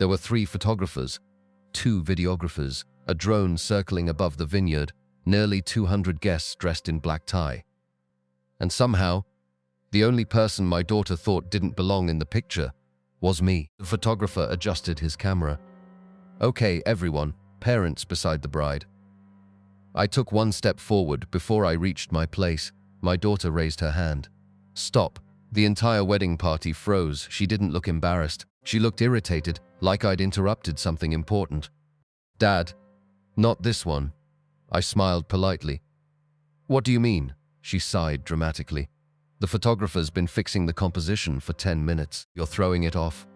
There were 3 photographers, 2 videographers, a drone circling above the vineyard, nearly 200 guests dressed in black tie. And somehow, the only person my daughter thought didn't belong in the picture was me. The photographer adjusted his camera. "Okay, everyone, parents beside the bride." I took one step forward. Before I reached my place, my daughter raised her hand. "Stop." The entire wedding party froze. She didn't look embarrassed. She looked irritated, like I'd interrupted something important. "Dad, not this one." I smiled politely. "What do you mean?" She sighed dramatically. "The photographer's been fixing the composition for 10 minutes. You're throwing it off."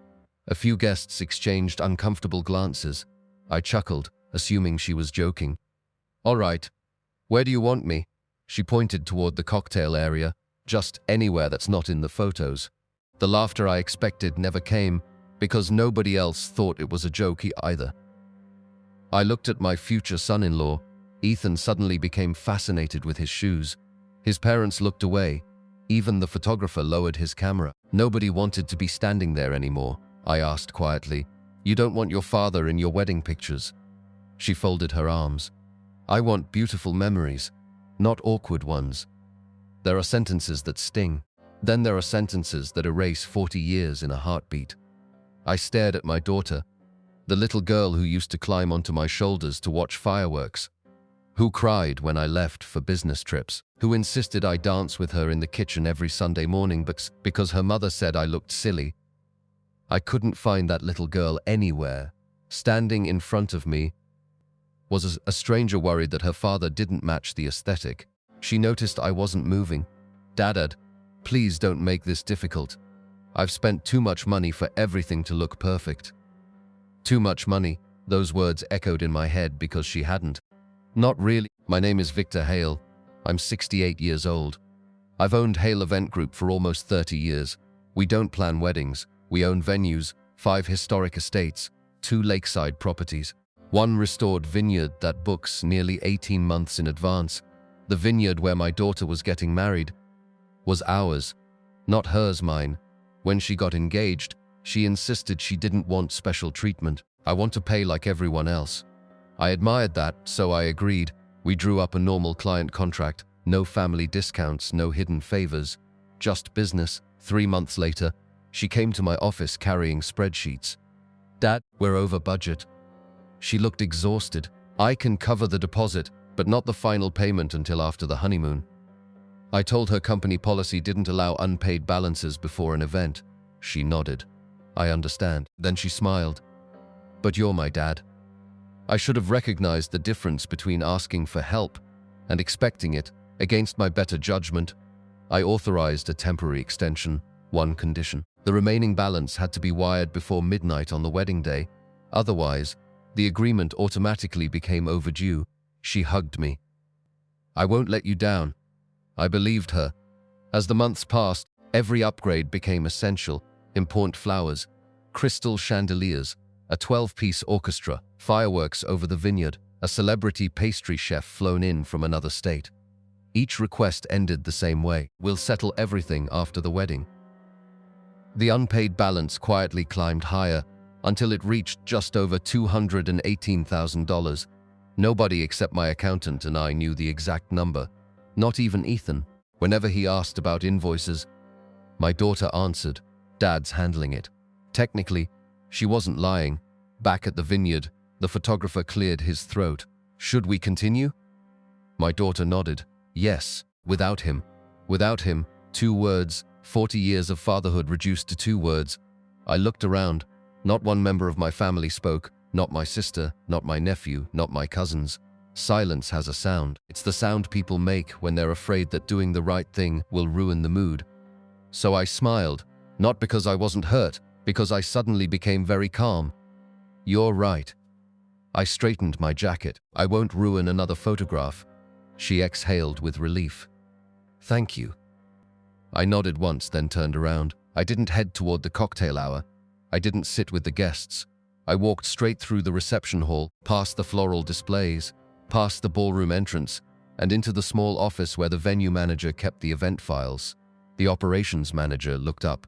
A few guests exchanged uncomfortable glances. I chuckled, assuming she was joking. "All right, where do you want me?" She pointed toward the cocktail area, "Just anywhere that's not in the photos." The laughter I expected never came, because nobody else thought it was a joke either. I looked at my future son-in-law. Ethan suddenly became fascinated with his shoes. His parents looked away. Even the photographer lowered his camera. "Nobody wanted to be standing there anymore," I asked quietly. "You don't want your father in your wedding pictures?" She folded her arms. "I want beautiful memories, not awkward ones." There are sentences that sting. Then there are sentences that erase 40 years in a heartbeat. I stared at my daughter, the little girl who used to climb onto my shoulders to watch fireworks, who cried when I left for business trips, who insisted I dance with her in the kitchen every Sunday morning because her mother said I looked silly. I couldn't find that little girl anywhere. Standing in front of me was a stranger worried that her father didn't match the aesthetic. She noticed I wasn't moving. "Dad, please don't make this difficult. I've spent too much money for everything to look perfect." Too much money, those words echoed in my head because she hadn't. "Not really. My name is Victor Hale. I'm 68 years old. I've owned Hale Event Group for almost 30 years. We don't plan weddings. We own venues, 5 historic estates, 2 lakeside properties, 1 restored vineyard that books nearly 18 months in advance. The vineyard where my daughter was getting married was ours, not hers, mine. When she got engaged, she insisted she didn't want special treatment. I want to pay like everyone else." I admired that, so I agreed. We drew up a normal client contract, no family discounts, no hidden favors, just business. 3 months later, she came to my office carrying spreadsheets. "Dad, we're over budget." She looked exhausted. "I can cover the deposit, but not the final payment until after the honeymoon." I told her company policy didn't allow unpaid balances before an event. She nodded. "I understand." Then she smiled. "But you're my dad." I should have recognized the difference between asking for help and expecting it. Against my better judgment, I authorized a temporary extension, 1 condition. The remaining balance had to be wired before midnight on the wedding day. Otherwise, the agreement automatically became overdue. She hugged me. "I won't let you down." I believed her. As the months passed, every upgrade became essential. Important flowers, crystal chandeliers, a 12-piece orchestra, fireworks over the vineyard, a celebrity pastry chef flown in from another state. Each request ended the same way: "We'll settle everything after the wedding." The unpaid balance quietly climbed higher until it reached just over $218,000. Nobody except my accountant and I knew the exact number. Not even Ethan. Whenever he asked about invoices, my daughter answered, "Dad's handling it." Technically, she wasn't lying. Back at the vineyard, the photographer cleared his throat. "Should we continue?" My daughter nodded. "Yes, without him." Without him, 2 words, 40 years of fatherhood reduced to 2 words. I looked around. Not one member of my family spoke. Not my sister, not my nephew, not my cousins. Silence has a sound. It's the sound people make when they're afraid that doing the right thing will ruin the mood. So I smiled, not because I wasn't hurt, because I suddenly became very calm. "You're right." I straightened my jacket. "I won't ruin another photograph." She exhaled with relief. "Thank you." I nodded once, then turned around. I didn't head toward the cocktail hour. I didn't sit with the guests. I walked straight through the reception hall, past the floral displays, past the ballroom entrance, and into the small office where the venue manager kept the event files. The operations manager looked up.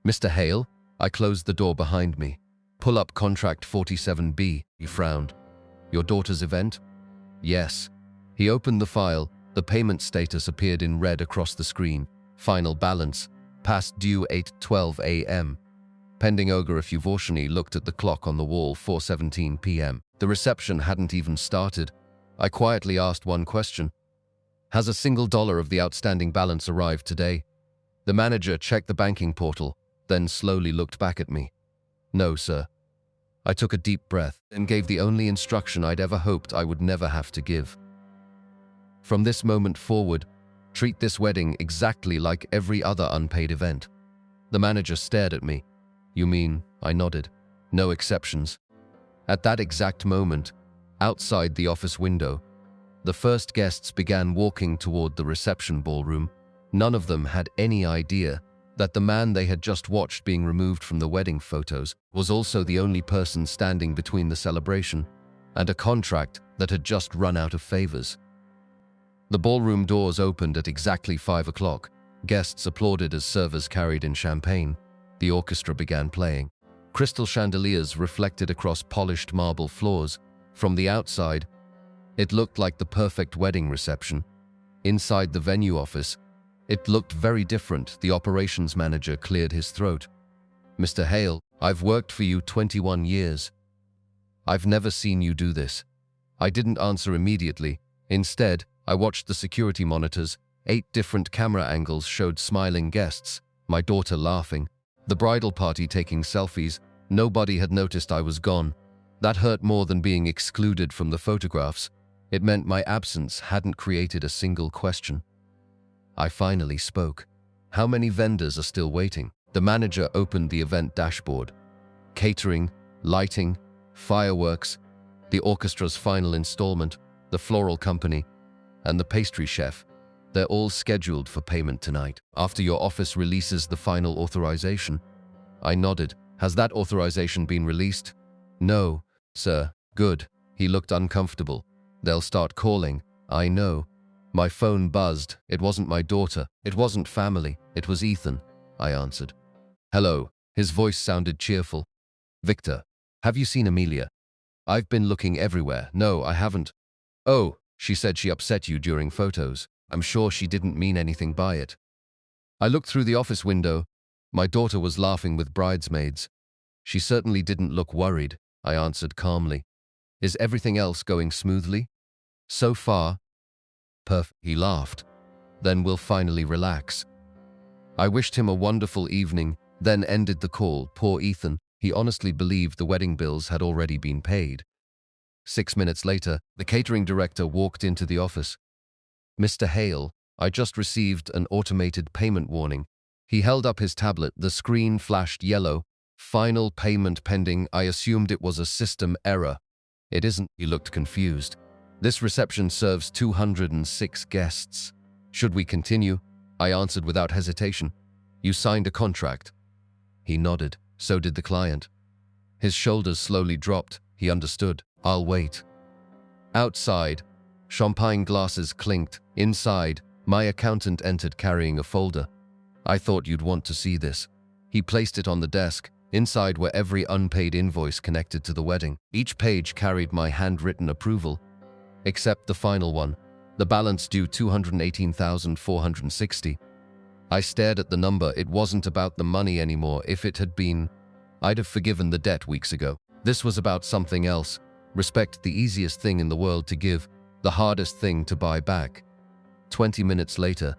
"Mr. Hale?" I closed the door behind me. Pull up contract 47B. He frowned. Your daughter's event? Yes. He opened the file. The payment status appeared in red across the screen. Final balance. Past due 8:12 a.m. Pending ogre if you've looked at the clock on the wall, 4:17 p.m. The reception hadn't even started. I quietly asked one question. Has a single dollar of the outstanding balance arrived today? The manager checked the banking portal, then slowly looked back at me. No, sir. I took a deep breath and gave the only instruction I'd ever hoped I would never have to give. From this moment forward, treat this wedding exactly like every other unpaid event. The manager stared at me. You mean? I nodded. No exceptions. At that exact moment, outside the office window, the first guests began walking toward the reception ballroom. None of them had any idea that the man they had just watched being removed from the wedding photos was also the only person standing between the celebration and a contract that had just run out of favors. The ballroom doors opened at exactly 5 o'clock. Guests applauded as servers carried in champagne. The orchestra began playing. Crystal chandeliers reflected across polished marble floors. From the outside, it looked like the perfect wedding reception. Inside the venue office, it looked very different. The operations manager cleared his throat. Mr. Hale, I've worked for you 21 years. I've never seen you do this. I didn't answer immediately. Instead, I watched the security monitors. 8 different camera angles showed smiling guests, my daughter laughing, the bridal party taking selfies. Nobody had noticed I was gone. That hurt more than being excluded from the photographs. It meant my absence hadn't created a single question. I finally spoke. How many vendors are still waiting? The manager opened the event dashboard. Catering, lighting, fireworks, the orchestra's final installment, the floral company, and the pastry chef. They're all scheduled for payment tonight, after your office releases the final authorization. I nodded. Has that authorization been released? No, sir. Good. He looked uncomfortable. They'll start calling. I know. My phone buzzed. It wasn't my daughter. It wasn't family. It was Ethan. I answered. Hello. His voice sounded cheerful. Victor, have you seen Amelia? I've been looking everywhere. No, I haven't. Oh, she said she upset you during photos. I'm sure she didn't mean anything by it. I looked through the office window. My daughter was laughing with bridesmaids. She certainly didn't look worried, I answered calmly. Is everything else going smoothly? So far. Perfect. He laughed. Then we'll finally relax. I wished him a wonderful evening, then ended the call. Poor Ethan. He honestly believed the wedding bills had already been paid. 6 minutes later, the catering director walked into the office. Mr. Hale, I just received an automated payment warning. He held up his tablet. The screen flashed yellow. Final payment pending. I assumed it was a system error. It isn't. He looked confused. This reception serves 206 guests. Should we continue? I answered without hesitation. You signed a contract. He nodded. So did the client. His shoulders slowly dropped. He understood. I'll wait. Outside, champagne glasses clinked. Inside, my accountant entered carrying a folder. I thought you'd want to see this. He placed it on the desk. Inside were every unpaid invoice connected to the wedding. Each page carried my handwritten approval, except the final one, the balance due $218,460. I stared at the number. It wasn't about the money anymore. If it had been, I'd have forgiven the debt weeks ago. This was about something else. Respect, the easiest thing in the world to give, the hardest thing to buy back. 20 minutes later,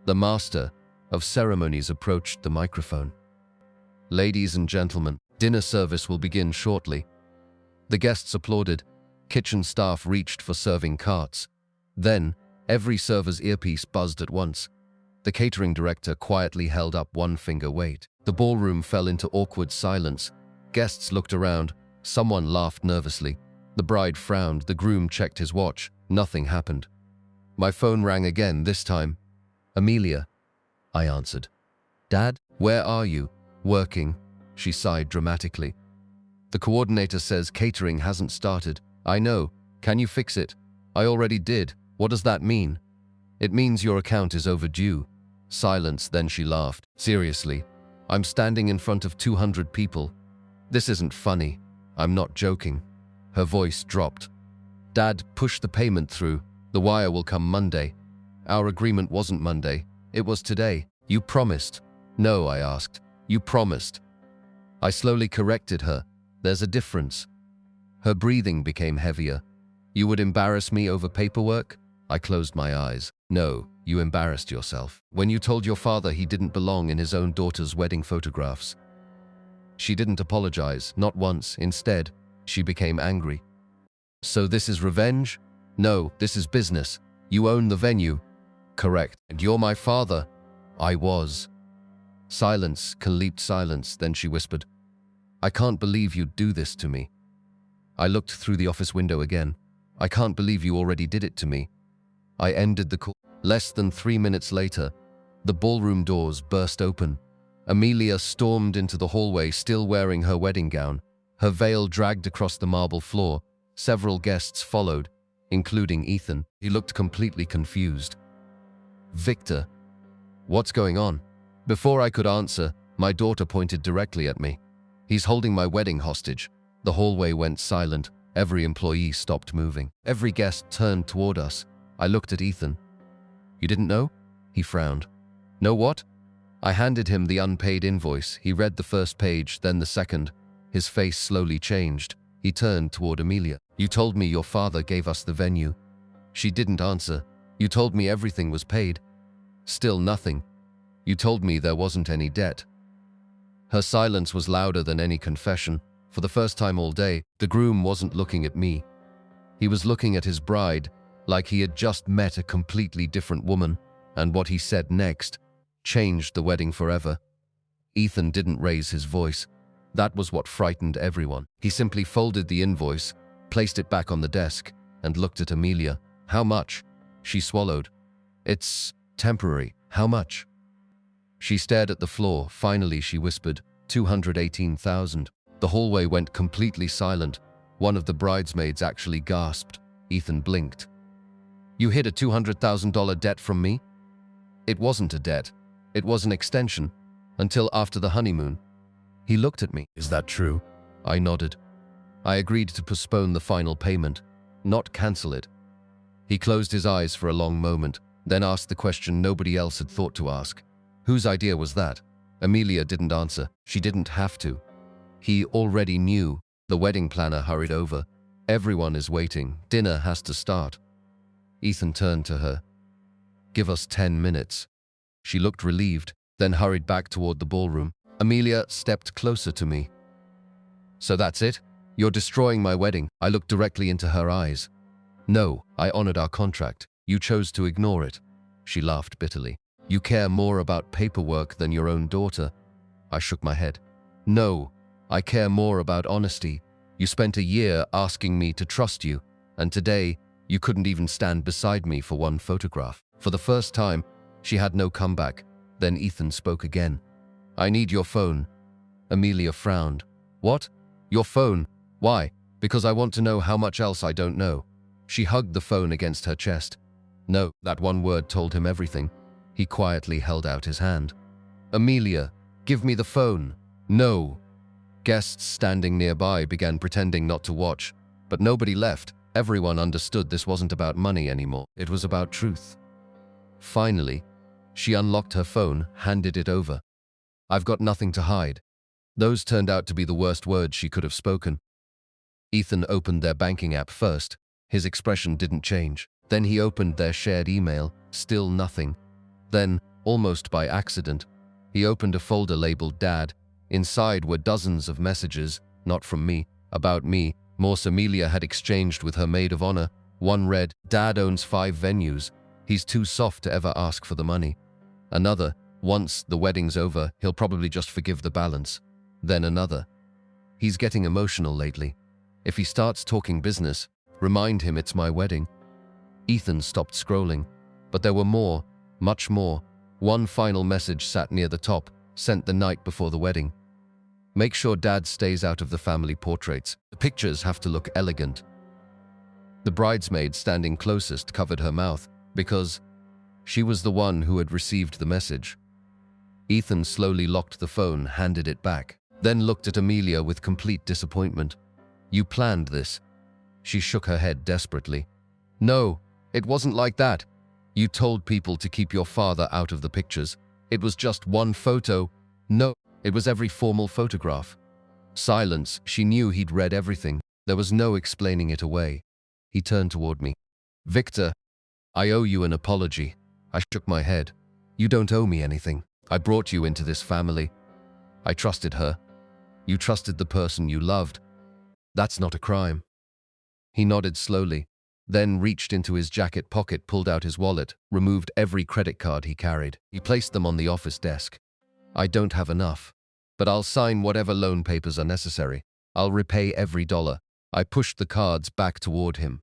the master of ceremonies approached the microphone. Ladies and gentlemen, dinner service will begin shortly. The guests applauded. Kitchen staff reached for serving carts. Then, every server's earpiece buzzed at once. The catering director quietly held up one finger. Wait. The ballroom fell into awkward silence. Guests looked around. Someone laughed nervously. The bride frowned. The groom checked his watch. Nothing happened. My phone rang again, this time. Amelia, I answered. Dad, where are you? Working, she sighed dramatically. The coordinator says catering hasn't started. I know. Can you fix it? I already did. What does that mean? It means your account is overdue. Silence, then she laughed. Seriously, I'm standing in front of 200 people. This isn't funny. I'm not joking. Her voice dropped. Dad, push the payment through. The wire will come Monday. Our agreement wasn't Monday. It was today. You promised. No, I asked. You promised. I slowly corrected her. There's a difference. Her breathing became heavier. You would embarrass me over paperwork? I closed my eyes. No, you embarrassed yourself. When you told your father he didn't belong in his own daughter's wedding photographs. She didn't apologize, not once. Instead, she became angry. So this is revenge? No, this is business. You own the venue. Correct. And you're my father. I was. Silence, leaped silence, then she whispered, I can't believe you'd do this to me. I looked through the office window again. I can't believe you already did it to me. I ended the call. Less than 3 minutes later, the ballroom doors burst open. Amelia stormed into the hallway, still wearing her wedding gown. Her veil dragged across the marble floor. Several guests followed, including Ethan. He looked completely confused. Victor, what's going on? Before I could answer, my daughter pointed directly at me. He's holding my wedding hostage. The hallway went silent. Every employee stopped moving. Every guest turned toward us. I looked at Ethan. You didn't know? He frowned. Know what? I handed him the unpaid invoice. He read the first page, then the second. His face slowly changed. He turned toward Amelia. You told me your father gave us the venue. She didn't answer. You told me everything was paid. Still nothing. You told me there wasn't any debt. Her silence was louder than any confession. For the first time all day, the groom wasn't looking at me. He was looking at his bride, like he had just met a completely different woman, and what he said next changed the wedding forever. Ethan didn't raise his voice. That was what frightened everyone. He simply folded the invoice, placed it back on the desk, and looked at Amelia. How much? She swallowed. It's temporary. How much? She stared at the floor. Finally, she whispered, 218,000. The hallway went completely silent. One of the bridesmaids actually gasped. Ethan blinked. You hid a $200,000 debt from me? It wasn't a debt. It was an extension. Until after the honeymoon. He looked at me. Is that true? I nodded. I agreed to postpone the final payment, not cancel it. He closed his eyes for a long moment, then asked the question nobody else had thought to ask. Whose idea was that? Amelia didn't answer. She didn't have to. He already knew. The wedding planner hurried over. Everyone is waiting. Dinner has to start. Ethan turned to her. Give us 10 minutes. She looked relieved, then hurried back toward the ballroom. Amelia stepped closer to me. So that's it? You're destroying my wedding. I looked directly into her eyes. No, I honored our contract. You chose to ignore it. She laughed bitterly. You care more about paperwork than your own daughter. I shook my head. No, I care more about honesty. You spent a year asking me to trust you, and today you couldn't even stand beside me for one photograph. For the first time, she had no comeback. Then Ethan spoke again. I need your phone. Amelia frowned. What? Your phone? Why? Because I want to know how much else I don't know. She hugged the phone against her chest. No, that one word told him everything. He quietly held out his hand. Amelia, give me the phone. No. Guests standing nearby began pretending not to watch, but nobody left. Everyone understood this wasn't about money anymore. It was about truth. Finally, she unlocked her phone, handed it over. I've got nothing to hide. Those turned out to be the worst words she could have spoken. Ethan opened their banking app first. His expression didn't change. Then he opened their shared email. Still nothing. Then, almost by accident, he opened a folder labeled Dad. Inside were dozens of messages, not from me, about me, more Amelia had exchanged with her maid of honor. One read, Dad owns 5 venues. He's too soft to ever ask for the money. Another, once the wedding's over, he'll probably just forgive the balance. Then another, he's getting emotional lately. If he starts talking business, remind him it's my wedding. Ethan stopped scrolling, but there were more, much more. One final message sat near the top, sent the night before the wedding. Make sure Dad stays out of the family portraits. The pictures have to look elegant. The bridesmaid standing closest covered her mouth because she was the one who had received the message. Ethan slowly locked the phone, handed it back. then looked at Amelia with complete disappointment. "You planned this?" She shook her head desperately. "No, it wasn't like that. You told people to keep your father out of the pictures. It was just one photo." "No, it was every formal photograph." Silence. She knew he'd read everything. There was no explaining it away. He turned toward me. "Victor, I owe you an apology." I shook my head. "You don't owe me anything. I brought you into this family. I trusted her. You trusted the person you loved. That's not a crime." He nodded slowly, then reached into his jacket pocket, pulled out his wallet, removed every credit card he carried. He placed them on the office desk. "I don't have enough, but I'll sign whatever loan papers are necessary. I'll repay every dollar." I pushed the cards back toward him.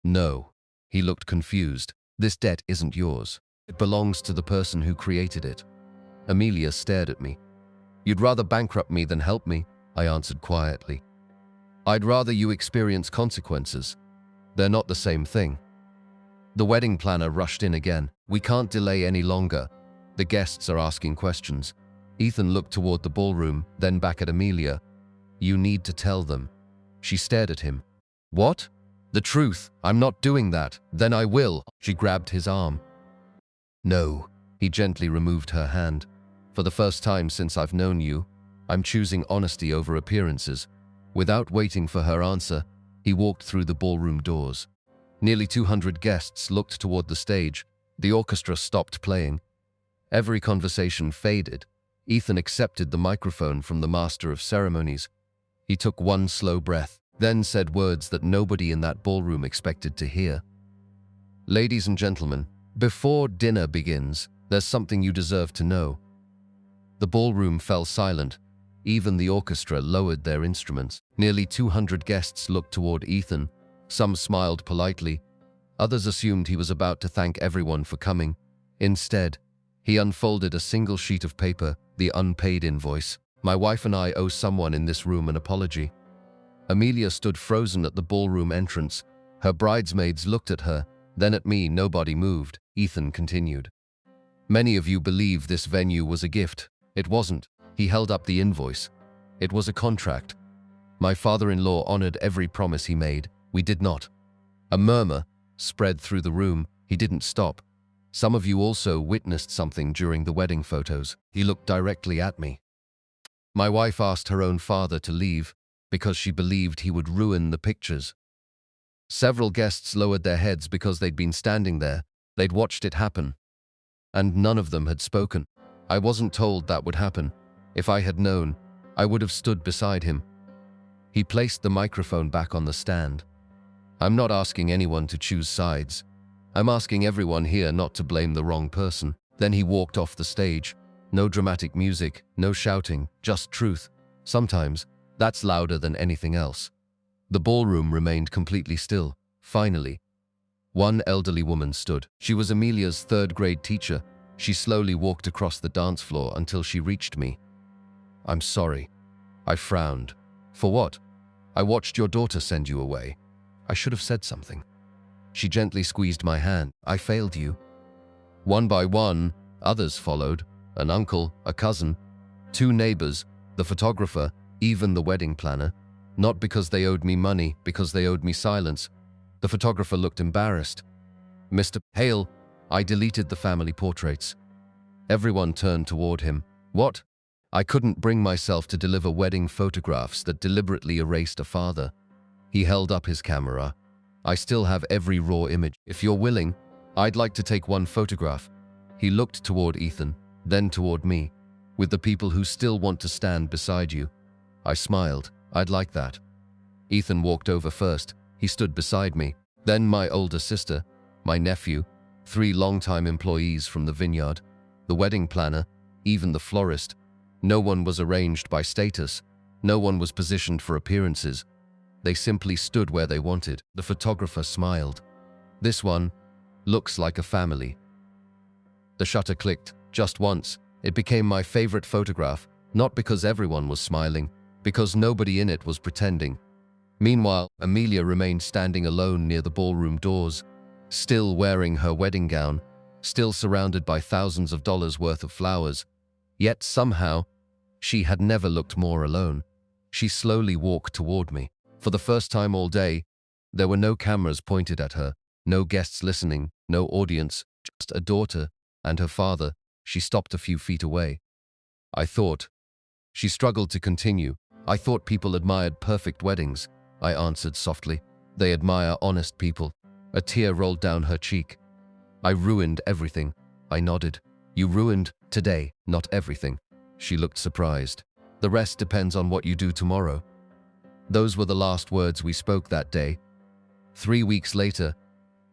"No." He looked confused. "This debt isn't yours. It belongs to the person who created it." Amelia stared at me. "You'd rather bankrupt me than help me," I answered quietly. "I'd rather you experience consequences. They're not the same thing." The wedding planner rushed in again. "We can't delay any longer. The guests are asking questions." Ethan looked toward the ballroom, then back at Amelia. "You need to tell them." She stared at him. "What?" "The truth. I'm not doing that. Then I will." She grabbed his arm. "No." He gently removed her hand. "For the first time since I've known you, I'm choosing honesty over appearances." Without waiting for her answer, he walked through the ballroom doors. Nearly 200 guests looked toward the stage. The orchestra stopped playing. Every conversation faded. Ethan accepted the microphone from the master of ceremonies. He took one slow breath, then said words that nobody in that ballroom expected to hear. "Ladies and gentlemen, before dinner begins, there's something you deserve to know." The ballroom fell silent. Even the orchestra lowered their instruments. Nearly 200 guests looked toward Ethan. Some smiled politely. Others assumed he was about to thank everyone for coming. Instead, he unfolded a single sheet of paper, the unpaid invoice. "My wife and I owe someone in this room an apology." Amelia stood frozen at the ballroom entrance. Her bridesmaids looked at her, then at me. Nobody moved. Ethan continued. "Many of you believe this venue was a gift. It wasn't." He held up the invoice. "It was a contract. My father-in-law honored every promise he made. We did not." A murmur spread through the room. He didn't stop. "Some of you also witnessed something during the wedding photos." He looked directly at me. "My wife asked her own father to leave because she believed he would ruin the pictures." Several guests lowered their heads because they'd been standing there. They'd watched it happen. And none of them had spoken. I wasn't told that would happen. If I had known, I would have stood beside him. He placed the microphone back on the stand. "I'm not asking anyone to choose sides. I'm asking everyone here not to blame the wrong person." Then he walked off the stage. No dramatic music, no shouting, just truth. Sometimes, that's louder than anything else. The ballroom remained completely still. Finally, one elderly woman stood. She was Amelia's third-grade teacher. She slowly walked across the dance floor until she reached me. "I'm sorry." I frowned. "For what?" "I watched your daughter send you away. I should have said something." She gently squeezed my hand. "I failed you." One by one, others followed. An uncle, a cousin, 2 neighbors, the photographer, even the wedding planner. Not because they owed me money, because they owed me silence. The photographer looked embarrassed. "Mr. Hale," I deleted the family portraits. Everyone turned toward him. "What?" I couldn't bring myself to deliver wedding photographs that deliberately erased a father. He held up his camera. "I still have every raw image. If you're willing, I'd like to take one photograph." He looked toward Ethan, then toward me. "With the people who still want to stand beside you." I smiled. "I'd like that." Ethan walked over first. He stood beside me. Then my older sister, my nephew, 3 longtime employees from the vineyard, the wedding planner, even the florist. No one was arranged by status. No one was positioned for appearances. They simply stood where they wanted. The photographer smiled. "This one looks like a family." The shutter clicked, just once. It became my favorite photograph, not because everyone was smiling, because nobody in it was pretending. Meanwhile, Amelia remained standing alone near the ballroom doors, still wearing her wedding gown, still surrounded by thousands of dollars worth of flowers. Yet somehow, She had never looked more alone. She slowly walked toward me. For the first time all day, there were no cameras pointed at her, no guests listening, no audience, just a daughter and her father. She stopped a few feet away. She struggled to continue. I thought people admired perfect weddings. I answered softly. They admire honest people. A tear rolled down her cheek. I ruined everything. I nodded. You ruined today, not everything. She looked surprised. The rest depends on what you do tomorrow. Those were the last words we spoke that day. 3 weeks later,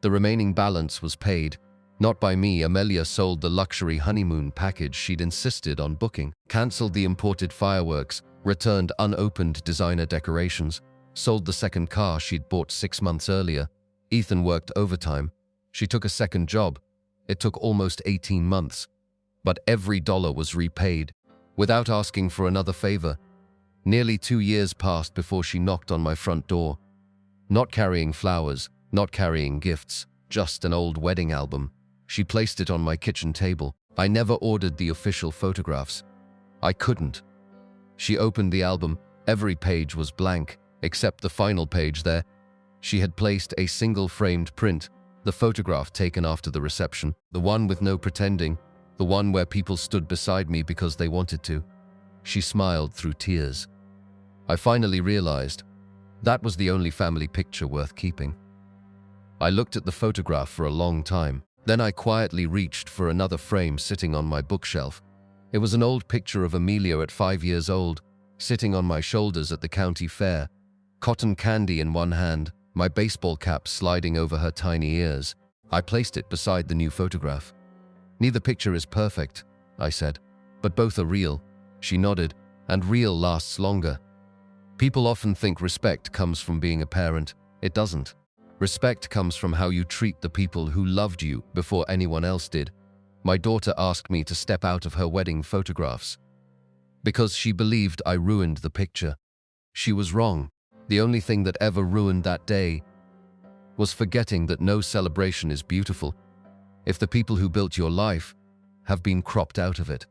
the remaining balance was paid. Not by me. Amelia sold the luxury honeymoon package she'd insisted on booking, cancelled the imported fireworks, returned unopened designer decorations, sold the second car she'd bought 6 months earlier. Ethan worked overtime. She took a second job. It took almost 18 months. But every dollar was repaid, without asking for another favor. Nearly 2 years passed before she knocked on my front door. Not carrying flowers, not carrying gifts, just an old wedding album. She placed it on my kitchen table. I never ordered the official photographs. I couldn't. She opened the album. Every page was blank, except the final page there. She had placed a single framed print, the photograph taken after the reception, the one with no pretending, the one where people stood beside me because they wanted to. She smiled through tears. I finally realized that was the only family picture worth keeping. I looked at the photograph for a long time. Then I quietly reached for another frame sitting on my bookshelf. It was an old picture of Amelia at 5 years old, sitting on my shoulders at the county fair, cotton candy in one hand, my baseball cap sliding over her tiny ears. I placed it beside the new photograph. Neither picture is perfect, I said, but both are real. She nodded, and real lasts longer. People often think respect comes from being a parent. It doesn't. Respect comes from how you treat the people who loved you before anyone else did. My daughter asked me to step out of her wedding photographs because she believed I ruined the picture. She was wrong. The only thing that ever ruined that day was forgetting that no celebration is beautiful if the people who built your life have been cropped out of it.